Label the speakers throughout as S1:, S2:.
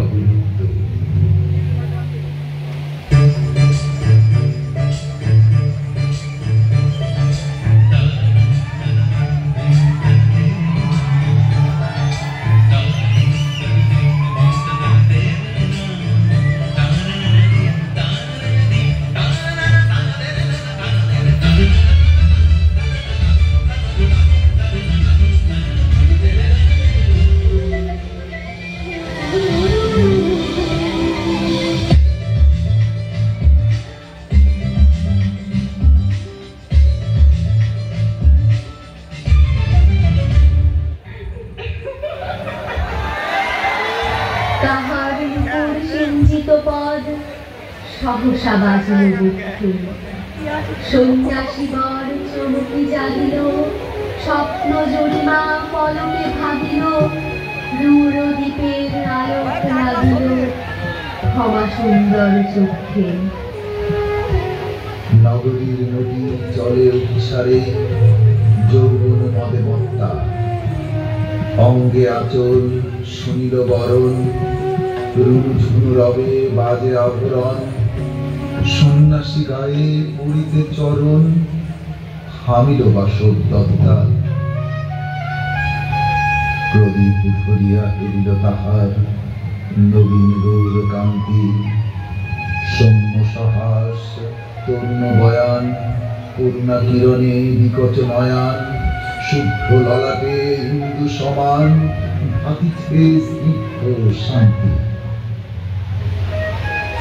S1: অবরুদ্ধ।
S2: সহসা বাজল বুদ্ধি, সন্ন্যাসী বর চমকি জাগিল, স্বপ্ন জরিমা পলকে ভাবিল, রূঢ় দ্বীপের আলোক লাগিল ক্ষমা সুন্দর চক্ষে।
S1: নগরীর নদী জলে অভিসারে যৌবন মদে মত্তা, অঙ্গে আঁচল সুনীল বরণ, রুঝুন রবে বাজে আভরণ, সন্ন্যাসী গায়ে পড়িতে চরণ, হামিল বাসব দত্তা। প্রদীপ ধরিয়া এরিল তাহার নবীন গৌর কান্তি, সৌম্য সহাস তরুণ বয়ান, করুণা কিরণে বিকচ নয়ান, শুভ্র ললাটে হিন্দু সমান, ভাতিছে স্নিগ্ধ শান্তি।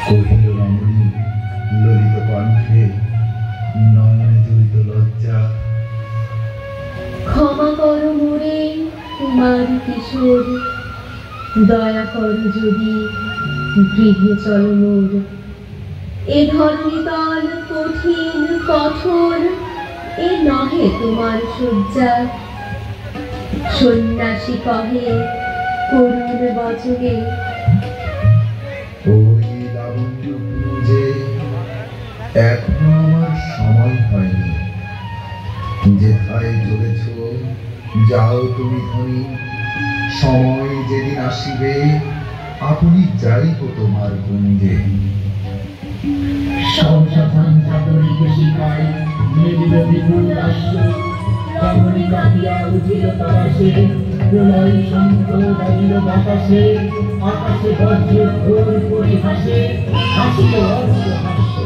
S1: কহিল রমণী ললিত কণ্ঠে, নয়নে জড়িত লজ্জা,
S2: ক্ষমা কর মোরে কুমার কিশোর, দয়া কর যদি গৃহে চল মোর। এ ধরণীতল কঠিন কঠোর, এ নহে তোমার শয্যা। সন্ন্যাসী কহে করুণ বচনে,
S1: ওই লাবণ্য যে এখনো আমার সময় হয়নি, যেথায় চলেছ যাও তুমি ধনী, সময় যেদিন আসিবে আপনি যাইব তোমার কুঞ্জে।
S3: সংসাধন চাকরিকে শিখায় মেলিল বিপুল রাষ্ট্র, রমণী কাঁপিয়া উঠিল তারাসে, প্রলয় শঙ্খ বাজিল বাতাসে, আকাশে বজ্রের ঘোর পরিহাসে হাসিল অর্ধ হাস্য।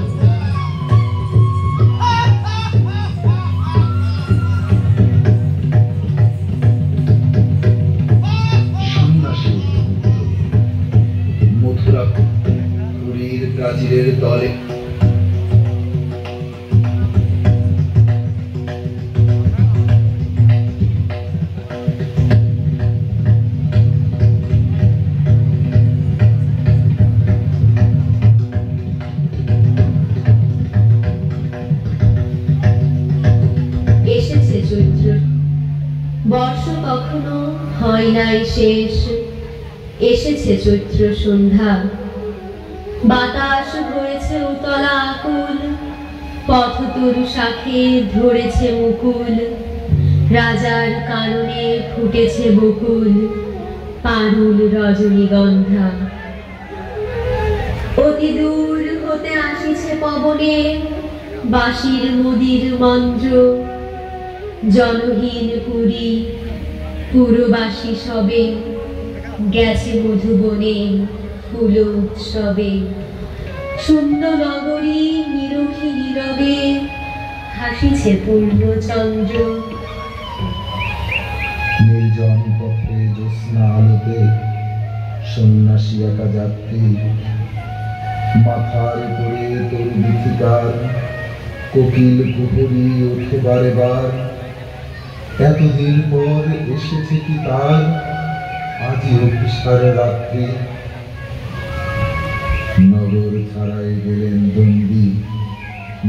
S1: সন্ন্যাসী মথুরা পুরীর প্রাচীরের তলে
S2: বর্ষ কখনো হয় নাই শেষ, এসেছে চৈত্র সন্ধ্যা। বাতাস ধরেছে উতলা আকুল, পথতরু শাখে ধরেছে মুকুল, রাজার কাননে ফুটেছে বকুল, পারুল রজনীগন্ধা। অতি দূর হতে আসিছে পবনে বাঁশির মুদির মন্ত্র, জনহীন পুরী পুরবাসী সবে গেছে মধুবনে ফুল উৎসবে। শূন্য নগরী নিরখী নীরবে হাসিছে পূর্ণচন্দ্র।
S1: নির্জন পথে জ্যোৎস্না আলোতে সন্ন্যাসী একা যাত্রী, মাথার উপরে তরু বিথিকার, কোকিল কুহুরি ওঠে বারে বার। এতদিন পর এসেছে কি তার আজি অভিসার রাত্রি। নগর ছাড়াই গেলেন বন্দী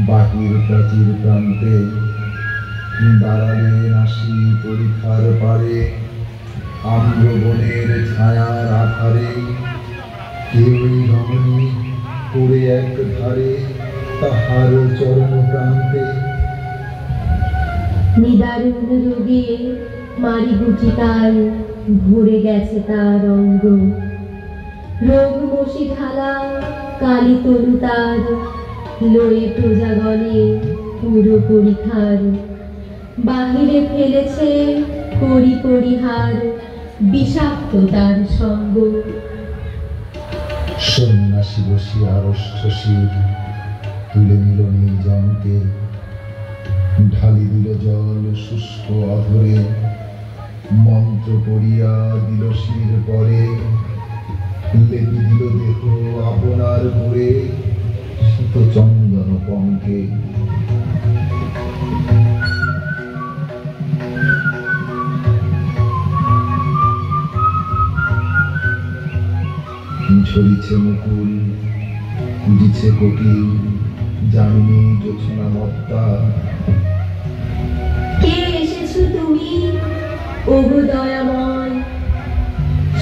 S1: বাহির প্রাচীর প্রান্তে, দাঁড়ালেন আসি পরীক্ষার পারে আম্রবনের ছায়ার আধারে। কেউই রমণী পড়ে এক ধারে তাহার চরণ প্রান্তে।
S2: নিদারুণ রোগে মারি গুটি তাল ভরে গেছে তার অঙ্গ, রঘুমসি ঢালা কালী তনু তার, লয়ে প্রজাগণে পুরো পরিখার, বাহিরে ফেলেছে করি পরিহার, বিষাক্ত তার সঙ্গ।
S1: সন্ন্যাসী বসিয়া আড়ষ্ঠশির তুলে নিল নির্জনকে, ঢালি দিল জল শুষ্ক অধরে, মন্ত্র পড়িয়া দিল শির পরে, লেপি দিল দেহ আপনার ঘুরে শীত চন্দন পঙ্কে। ঝরিছে মুকুল, কুজিছে কোকিল, জামিনী জোছনা মত্তা।
S2: কে এসেছো তুমি ওগো দয়াময়,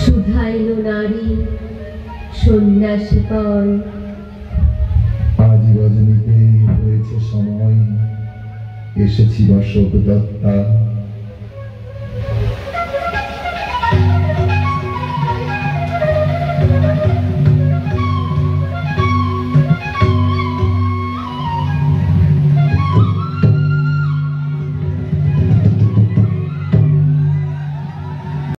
S2: শুধাইল নারী সন্ন্যাসী পয়।
S1: আজ রজনীতে হয়েছে সময়, এসেছি বাসক দত্তা।